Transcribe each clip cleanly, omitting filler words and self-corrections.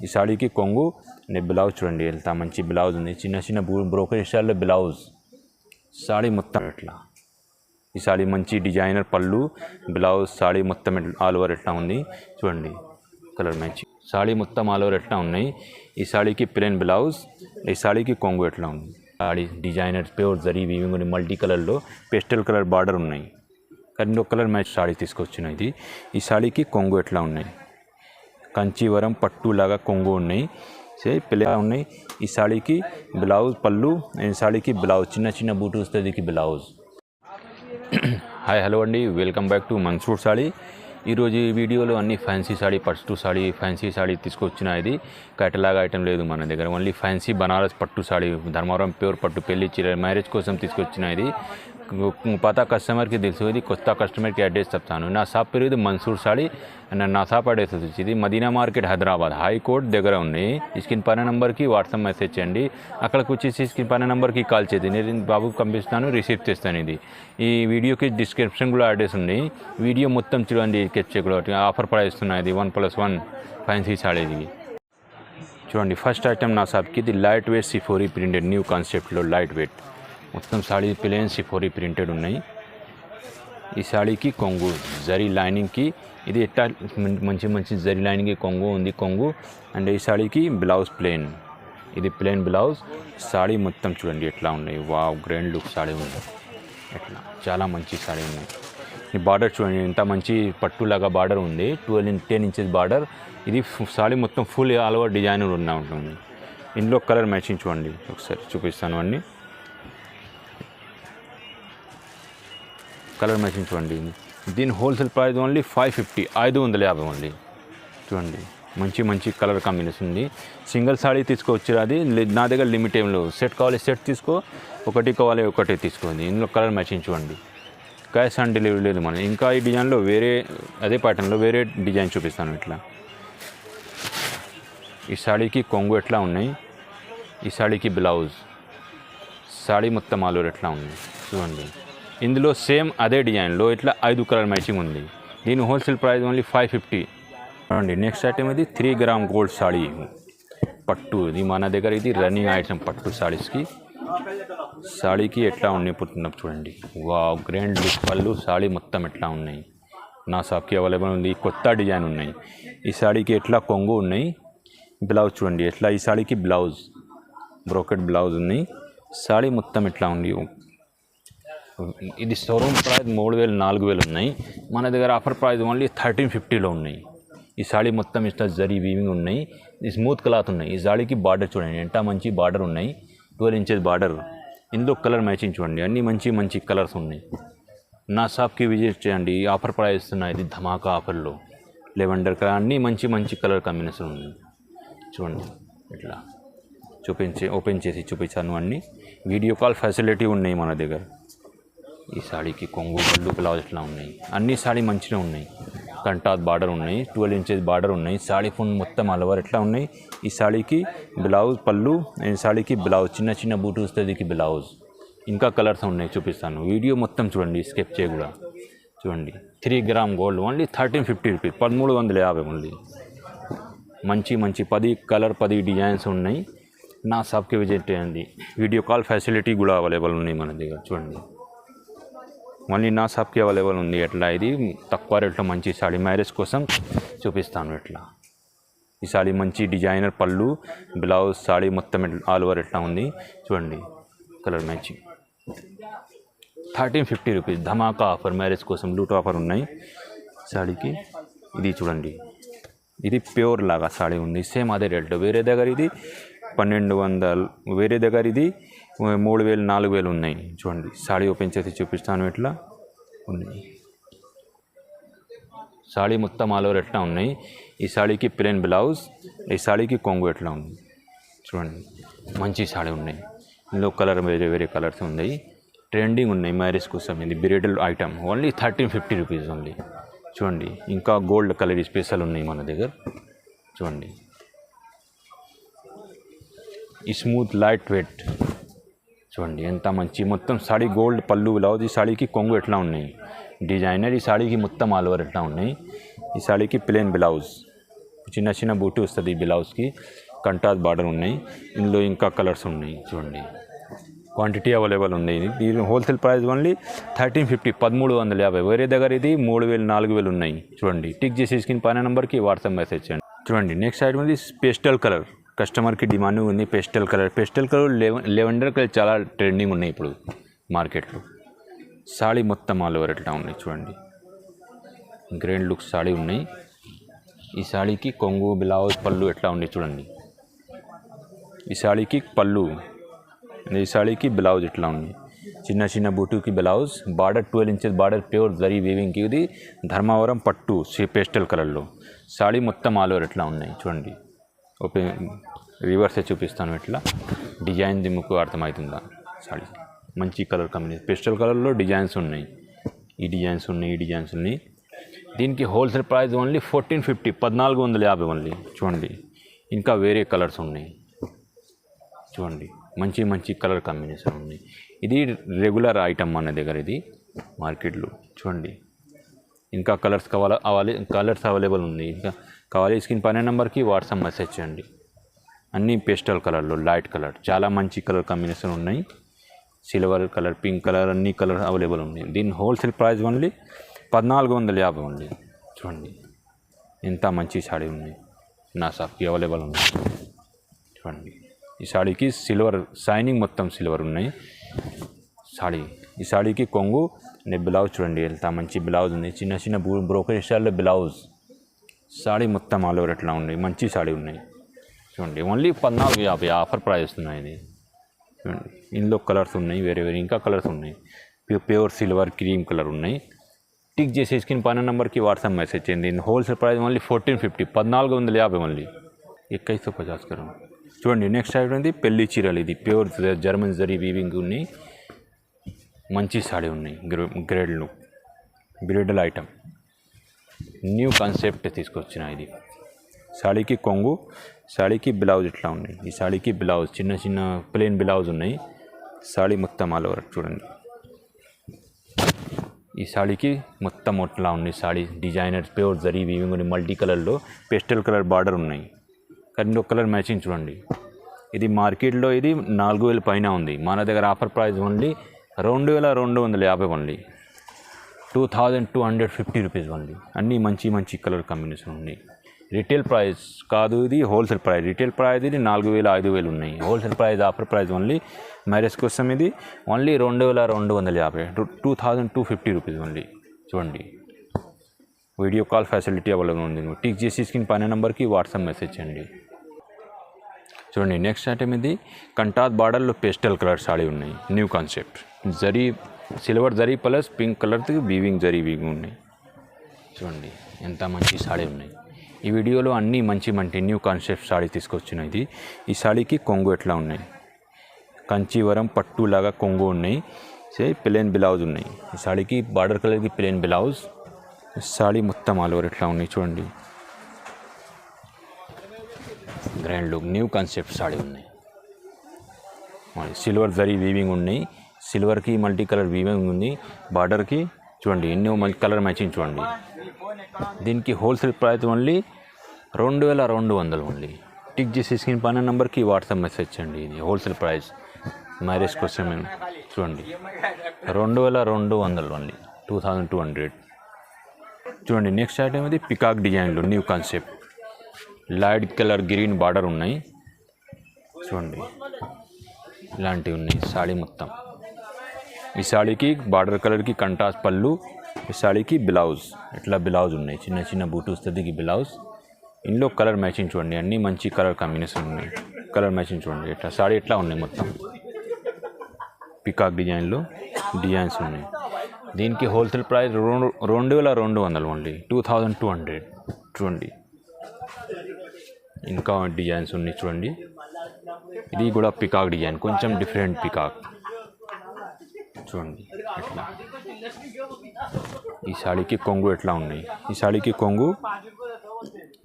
ఈ సాడీకి కొంగు బ్లౌజ్ చూడండి ఎంత మంచి బ్లౌజ్ ఉంది, చిన్న చిన్న బ్రోకెడ్ స్టైల్లో బ్లౌజ్. సాడీ మొత్తం ఎట్లా, ఈ సాడీ మంచి డిజైనర్ పళ్ళు, బ్లౌజ్, సాడీ మొత్తం ఆల్ ఓవర్ ఎట్లా ఉంది చూడండి, కలర్ మ్యాచ్. సాడీ మొత్తం ఆల్ ఓవర్ ఎట్లా ఉన్నాయి. ఈ సాడీకి ప్లెయిన్ బ్లౌజ్, ఈ సాడీకి కొంగు ఎట్లా ఉంది. Saree designer pure zari weaving ఉంది, మల్టీ కలర్లో పేస్టల్ కలర్ బార్డర్ ఉన్నాయి. రెండు కలర్ మ్యాచ్ సాడీ తీసుకొచ్చిన ఇది. ఈ సాడీకి కొంగు ఎట్లా ఉన్నాయి, కంచీవరం పట్టు లాగా కొంగు ఉన్నాయి, పిల్ల ఉన్నాయి. ఈ సాడీకి బ్లౌజ్ పళ్ళు, ఈ సాడీకి బ్లౌజ్ చిన్న చిన్న బూటు వస్తుంది బ్లౌజ్. హాయ్ హలో అండి, welcome back to Mansoor saree. ఈరోజు ఈ వీడియోలో అన్ని ఫ్యాన్సీ సాడీ, పట్టు సాడీ, ఫ్యాన్సీ సాడీ తీసుకొచ్చిన. ఇది కేటలాగ్ ఐటమ్ లేదు మన దగ్గర, ఓన్లీ ఫ్యాన్సీ బనారస్ పట్టు సాడీ, ధర్మవరం ప్యూర్ పట్టు, పెళ్లి చీర, మ్యారేజ్ కోసం తీసుకొచ్చిన. ఇది పాత కస్టమర్కి తెలుసు, ఇది కొత్త కస్టమర్కి అడ్రస్ చెప్తాను. నా షాప్ పేరు ఇది మన్సూర్ సాడీ, నా షాప్ అడ్రస్ వచ్చి ఇది మదీనా మార్కెట్ హైదరాబాద్, హైకోర్ట్ దగ్గర ఉంది. స్క్రీన్ పైన నెంబర్కి వాట్సాప్ మెసేజ్ చేయండి, అక్కడికి వచ్చేసి స్క్రీన్ పైన నెంబర్కి కాల్ చేయండి, నేను బాబుకి పంపిస్తాను, రిసీవ్ చేస్తాను. ఇది ఈ వీడియోకి డిస్క్రిప్షన్ కూడా అడ్రస్ ఉంది, వీడియో మొత్తం చూడండి. కూడా ఆఫర్ ప్రైస్ ఉన్నాయి, ఇది 1+1 ఫ్యాన్సీ సాడీది చూడండి. ఫస్ట్ ఐటమ్ నా షాప్కి ఇది లైట్ వెయిట్ సిఫోరీ ప్రింటెడ్, న్యూ కాన్సెప్ట్లో లైట్ వెయిట్ మొత్తం సాడీ ప్లెయిన్ సిఫోరీ ప్రింటెడ్ ఉన్నాయి. ఈ సాడీకి కొంగు జరీ లైనింగ్కి, ఇది ఎట్లా మంచి మంచి జరీ లైనింగ్కి కొంగు ఉంది, కొంగు. అండ్ ఈ సాడీకి బ్లౌజ్ ప్లెయిన్, ఇది ప్లెయిన్ బ్లౌజ్. సాడీ మొత్తం చూడండి ఎట్లా ఉన్నాయి, వావ్ గ్రాండ్ లుక్ సాడీ ఉంది, ఎట్లా చాలా మంచి సాడీ ఉన్నాయి. ఈ బార్డర్ చూడండి ఎంత మంచి పట్టులాగా బార్డర్ ఉంది, 10 ఇంచెస్ బార్డర్. ఇది సాడీ మొత్తం ఫుల్ ఆల్ ఓవర్ డిజైనర్ ఉంటుంది. ఇందులో కలర్ మ్యాచింగ్ చూడండి, ఒకసారి చూపిస్తాను అన్నీ. కలర్ మ్యాచింగ్ చూడండి, దీని హోల్సేల్ ప్రైస్ ఓన్లీ 550, 550 ఓన్లీ. చూడండి మంచి మంచి కలర్ కాంబినేషన్ ఉంది. సింగిల్ సాడీ తీసుకోవచ్చు, అది నా దగ్గర లిమిట్ ఏం లేవు. సెట్ కావాలి సెట్ తీసుకో, ఒకటి కావాలి ఒకటి తీసుకోండి. ఇందులో కలర్ మ్యాచింగ్ చూడండి. క్యాష్ ఆన్ డెలివరీ లేదు మన. ఇంకా ఈ డిజైన్లో వేరే అదే ప్యాటర్న్లో వేరే డిజైన్ చూపిస్తాను. ఇట్లా ఈ సాడీకి కొంగు ఎట్లా ఉన్నాయి, ఈ సాడీకి బ్లౌజ్, సాడీ మొత్తం ఆల్ ఓవర్ ఎట్లా ఉంది చూడండి. ఇందులో సేమ్ అదే డిజైన్లో ఇట్లా 5 కలర్ మ్యాచింగ్ ఉంది. దీని హోల్సేల్ ప్రైస్ ఓన్లీ 550 చూడండి. నెక్స్ట్ ఐటమ్ ఇది 3 గ్రామ్ గోల్డ్ సాడీ పట్టు, ఇది మన దగ్గర ఇది రన్నింగ్ ఐటమ్ పట్టు సాడీస్కి. సాడీకి ఎట్లా ఉన్నాయి పుట్టినప్పుడు చూడండి, వావ్ గ్రాండ్ లుక్ పళ్ళు, సాడీ మొత్తం ఎట్లా ఉన్నాయి. నా షాప్కి అవైలబుల్ ఉంది, కొత్త డిజైన్ ఉన్నాయి. ఈ సాడీకి ఎట్లా కొంగు ఉన్నాయి, బ్లౌజ్ చూడండి ఎట్లా. ఈ సాడీకి బ్లౌజ్ బ్రోకెడ్ బ్లౌజ్ ఉన్నాయి. సాడీ మొత్తం ఎట్లా ఉంది. ఇది షోరూమ్ ప్రైస్ 3000, 4000 ఉన్నాయి. మన దగ్గర ఆఫర్ ప్రైస్ ఓన్లీ 1350లో ఉన్నాయి. ఈ సాడీ మొత్తం ఇట్లా జరీ వీవింగ్ ఉన్నాయి, ఈ స్మూత్ క్లాత్ ఉన్నాయి. ఈ సాడీకి బార్డర్ చూడండి ఎంత మంచి బార్డర్ ఉన్నాయి, 12 ఇంచెస్ బార్డర్. ఇందులో కలర్ మ్యాచింగ్ చూడండి, అన్ని మంచి మంచి కలర్స్ ఉన్నాయి. నా షాప్కి విజిట్ చేయండి, ఆఫర్ ప్రైస్ ఇస్తున్నాయి. ఇది ధమాకా ఆఫర్లో లెవెండర్ కలర్, అన్నీ మంచి మంచి కలర్ కాంబినేషన్ ఉంది చూడండి. ఇట్లా ఓపెన్ చేసి చూపించాను అన్నీ. వీడియో కాల్ ఫెసిలిటీ ఉన్నాయి మన దగ్గర. ఈ సాడీకి కొంగు పళ్ళు బ్లౌజ్ ఎట్లా ఉన్నాయి, అన్ని సాడీ మంచిగా ఉన్నాయి. కంటాత్ బార్డర్ ఉన్నాయి, 12 ఇంచెస్ బార్డర్ ఉన్నాయి. సాడీ ఫుల్ మొత్తం ఆల్ ఓవర్ ఎట్లా ఉన్నాయి. ఈ సాడీకి బ్లౌజ్ పళ్ళు, ఈ సాడీకి బ్లౌజ్ చిన్న చిన్న బూటు వస్తుంది బ్లౌజ్. ఇంకా కలర్స్ ఉన్నాయి చూపిస్తాను, వీడియో మొత్తం చూడండి, స్కెప్ చేయ కూడా చూడండి. 3 gram gold only 1350 rupees, 1350 only. మంచి మంచి 10 కలర్ 10 డిజైన్స్ ఉన్నాయి. నా షాప్కి విజిట్ చేయండి, వీడియో కాల్ ఫెసిలిటీ కూడా అవైలబుల్ ఉన్నాయి మన దగ్గర చూడండి. మళ్ళీ నా షాప్కి అవైలబుల్ ఉంది. ఎట్లా ఇది తక్కువ రేట్లో మంచి సాడీ మ్యారేజ్ కోసం చూపిస్తాను. ఎట్లా ఈ సాడీ మంచి డిజైనర్ పళ్ళు, బ్లౌజ్, సాడీ మొత్తం ఆల్ ఓవర్ ఎట్లా ఉంది చూడండి. కలర్ మ్యాచింగ్ 1350 రూపీస్, ధమాకా ఆఫర్, మ్యారేజ్ కోసం లూట్ ఆఫర్ ఉన్నాయి సాడీకి. ఇది చూడండి, ఇది ప్యూర్ లాగా సాడీ ఉంది, సేమ్ అదే రేట్లో. వేరే దగ్గర ఇది 1200, వేరే దగ్గర ఇది 3000, 4000 ఉన్నాయి చూడండి. సాడీ ఓపెన్ చేసి చూపిస్తాను ఎట్లా ఉన్నాయి. సాడీ మొత్తం ఆల్ ఓవర్ ఎట్లా ఉన్నాయి. ఈ సాడీకి ప్లెయిన్ బ్లౌజ్, ఈ సాడీకి కొంగు ఎట్లా ఉంది చూడండి. మంచి సాడీ ఉన్నాయి. ఇందులో కలర్ వేరే వేరే కలర్స్ ఉన్నాయి, ట్రెండింగ్ ఉన్నాయి మ్యారేజ్ కోసం. ఇది bridal item only 1350 rupees only చూడండి. ఇంకా గోల్డ్ కలర్ స్పెషల్ ఉన్నాయి మన దగ్గర చూడండి. ఈ స్మూత్ లైట్ వెయిట్ చూడండి ఎంత మంచి, మొత్తం సాడీ గోల్డ్ పళ్ళు బ్లౌజ్. ఈ సాడీకి కొంగు ఎట్లా ఉన్నాయి డిజైనర్. ఈ సాడీకి మొత్తం ఆల్ ఓవర్ ఎట్లా ఉన్నాయి. ఈ సాడీకి ప్లెయిన్ బ్లౌజ్ చిన్న చిన్న బూటీ వస్తుంది ఈ బ్లౌజ్కి, కంటాస్ బార్డర్ ఉన్నాయి. ఇందులో ఇంకా కలర్స్ ఉన్నాయి చూడండి. క్వాంటిటీ అవైలబుల్ ఉంది. దీని హోల్సేల్ ప్రైస్ ఓన్లీ 1350, 1350. వేరే దగ్గర ఇది 3000, 4000 ఉన్నాయి చూడండి. టిక్ చేసి స్క్రీన్ పైన నెంబర్కి వాట్సాప్ మెసేజ్ చేయండి. చూడండి నెక్స్ట్ ఐటమ్ ఇది పేస్టల్ కలర్. కస్టమర్కి డిమాండ్ ఉంది pastel colour. Pastel colour lavender colour చాలా ట్రెండింగ్ ఉన్నాయి ఇప్పుడు మార్కెట్లో. సాడీ మొత్తం ఆల్ ఓవర్ ఎట్లా ఉన్నాయి చూడండి. గ్రాండ్ లుక్ సాడీ ఉన్నాయి. ఈ సాడీకి కొంగు, బ్లౌజ్, పళ్ళు ఎట్లా ఉంది చూడండి. ఈ సాడీకి పళ్ళు, ఈ సాడీకి బ్లౌజ్ ఎట్లా ఉంది. చిన్న చిన్న బూటుకి blouse, border 12 inches border, pure zari వీవింగ్కి. ఇది ధర్మవరం పట్టు పేస్టల్ కలర్లో. సాడీ మొత్తం ఆల్ ఓవర్ ఎట్లా ఉన్నాయి చూడండి. ఓపెన్ రివర్సే చూపిస్తాను. ఎట్లా డిజైన్ మీకు అర్థమవుతుందా. సాడీ మంచి కలర్ కాంబినేషన్. పేస్టల్ కలర్లో డిజైన్స్ ఉన్నాయి. ఈ డిజైన్స్ ఉన్నాయి, ఈ డిజైన్స్ ఉన్నాయి. దీనికి హోల్సేల్ ప్రైస్ ఓన్లీ 1450, 1450 ఓన్లీ చూడండి. ఇంకా వేరే కలర్స్ ఉన్నాయి చూడండి. మంచి మంచి కలర్ కాంబినేషన్ ఉంది. ఇది రెగ్యులర్ ఐటమ్ మన దగ్గర ఇది మార్కెట్లో చూడండి. ఇంకా కలర్స్ కలర్స్ అవైలబుల్ ఉంది. ఇంకా కావాలి స్క్రీన్ పైన నెంబర్కి వాట్సాప్ మెసేజ్ చేయండి. అన్నీ పేస్టల్ కలర్లో, లైట్ కలర్, చాలా మంచి కలర్ కాంబినేషన్ ఉన్నాయి. సిల్వర్ కలర్, పింక్ కలర్, అన్ని కలర్ అవైలబుల్ ఉన్నాయి. దీని హోల్సేల్ ప్రైస్ ఓన్లీ 1450 ఓన్లీ చూడండి. ఎంత మంచి సాడీ ఉన్నాయి. నా షాప్కి అవైలబుల్ ఉన్నాయి చూడండి. ఈ సాడీకి సిల్వర్ షైనింగ్ మొత్తం సిల్వర్ ఉన్నాయి సాడీ. ఈ సాడీకి కొంగు, బ్లౌజ్ చూడండి ఎంత మంచి బ్లౌజ్ ఉంది. చిన్న చిన్న బ్రోకర్ స్టైల్లో బ్లౌజ్. సాడీ మొత్తం ఆల్ ఓవర్ ఎట్లా ఉన్నాయి. మంచి సాడీ ఉన్నాయి చూడండి. ఓన్లీ 1450 ఆఫర్ ప్రైస్ ఉన్నాయి ఇది చూడండి. ఇందులో కలర్స్ ఉన్నాయి, వేరే వేరే ఇంకా కలర్స్ ఉన్నాయి. ప్యూర్ సిల్వర్, క్రీమ్ కలర్ ఉన్నాయి. టిక్ చేసి స్క్రీన్ పైన నెంబర్కి వాట్సాప్ మెసేజ్ చేయండి. Wholesale price only 1450, 1450 only. 2150 కరం చూడండి. నెక్స్ట్ ఐటమ్ ఇది పెళ్లి చీరలు. ఇది ప్యూర్ జర్మన్ జరీ వీవింగ్ ఉన్నాయి. మంచి సాడీ ఉన్నాయి. Grade look bridal item. New concept తీసుకొచ్చిన ఇది. సాడీకి కొంగు, సాడీకి బ్లౌజ్ ఇట్లా ఉన్నాయి. ఈ సాడీకి బ్లౌజ్ చిన్న చిన్న ప్లెయిన్ బ్లౌజ్ ఉన్నాయి. సాడీ మొత్తం ఆల్ ఓవర్ చూడండి. ఈ సాడీకి మొత్తం అట్లా ఉన్నాయి. Saree designer pure zari weaving ఉన్నాయి. మల్టీ కలర్లో పేస్టల్ కలర్ బార్డర్ ఉన్నాయి. కానీ కలర్ మ్యాచింగ్ చూడండి. ఇది మార్కెట్లో ఇది 4000 పైన ఉంది. మన దగ్గర offer price only 2250 only, 2250 rupees only. అన్నీ మంచి మంచి కలర్ కాంబినేషన్ ఉన్నాయి. రిటైల్ ప్రైస్ కాదు ఇది, హోల్సేల్ ప్రైస్. రిటైల్ ప్రైస్ ఇది 4000, 5000 ఉన్నాయి. Wholesale price offer price only marriage కోసం ఇది ఓన్లీ 2250, 2250 రూపీస్ ఓన్లీ చూడండి. వీడియో కాల్ ఫెసిలిటీ అవైలబుల్ ఉంది. టిక్ చేసి స్క్రీన్ పైన నెంబర్కి వాట్సాప్ మెసేజ్ చేయండి. చూడండి నెక్స్ట్ ఐటమ్ ఇది కంటాస్ బార్డర్లో పేస్టల్ కలర్ సాడీ ఉన్నాయి. New concept. Zari silver zari plus pink కలర్తో వీవింగ్ జరీ వీవింగ్ ఉన్నాయి చూడండి. ఎంత మంచి సాడీ ఉన్నాయి. ఈ వీడియోలో అన్నీ మంచి మంచి న్యూ కాన్సెప్ట్ సాడీ తీసుకొచ్చిన ఇది. ఈ సాడీకి కొంగు ఎట్లా ఉన్నాయి. కంచీవరం పట్టులాగా కొంగు ఉన్నాయి. ప్లెయిన్ బ్లౌజ్ ఉన్నాయి. ఈ సాడీకి బార్డర్ కలర్కి ప్లెయిన్ బ్లౌజ్. సాడీ మొత్తం ఆల్ ఓవర్ ఎట్లా ఉన్నాయి చూడండి. Grand look new concept saree ఉన్నాయి. సిల్వర్ జరీ వీవింగ్ ఉన్నాయి. సిల్వర్కి మల్టీ కలర్ వీవింగ్ ఉంది. బార్డర్కి చూడండి ఎన్నో మల్టీ కలర్ మ్యాచింగ్ చూడండి. దీనికి wholesale price only 2250 only. Tick చేసి స్క్రీన్ పైన నెంబర్కి వాట్సాప్ మెసేజ్ చేయండి. ఇది హోల్సేల్ ప్రైస్ మ్యారేజ్ కోసం చూడండి. 2250 ఓన్లీ, 2200 చూడండి. నెక్స్ట్ ఐటమ్ ఇది పికాక్ డిజైన్లో new concept. Light colour green border ఉన్నాయి చూడండి. ఇలాంటివి ఉన్నాయి సాడీ మొత్తం. ఈ సాడీకి బార్డర్ కలర్కి కంటాస్ పళ్ళు. ఈ సాడీకి బ్లౌజ్ ఇట్లా బ్లౌజ్ ఉన్నాయి. చిన్న చిన్న బూటు వస్తుంది ఈ బ్లౌజ్. ఇందులో కలర్ మ్యాచింగ్ చూడండి. అన్నీ మంచి కలర్ కాంబినేషన్ ఉన్నాయి. కలర్ మ్యాచింగ్ చూడండి. ఇట్లా సాడీ ఎట్లా ఉన్నాయి మొత్తం పికాక్ డిజైన్లో డిజైన్స్ ఉన్నాయి. దీనికి హోల్సేల్ ప్రైస్ 2250 ఓన్లీ, 2200 చూడండి. ఇంకా డిజైన్స్ ఉన్నాయి చూడండి. ఇది కూడా పికాక్ డిజైన్, కొంచెం డిఫరెంట్ పికాక్ చూడండి. ఎట్లా ఈ సాడీకి కొంగు ఎట్లా ఉన్నాయి. ఈ సాడీకి కొంగు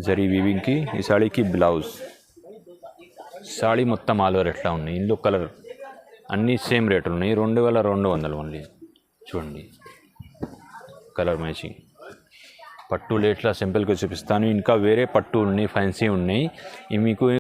జరీ వీవింగ్కి. ఈ సాడీకి బ్లౌజ్. సాడీ మొత్తం ఆల్ ఓవర్ ఎట్లా ఉన్నాయి. ఇందులో కలర్ అన్నీ సేమ్ రేట్లు ఉన్నాయి. 2250 ఓన్లీ చూడండి. Colour matching. పట్టులు ఎట్లా సింపుల్గా చూపిస్తాను. ఇంకా వేరే పట్టు ఉన్నాయి, ఫ్యాన్సీ ఉన్నాయి. ఇవి మీకు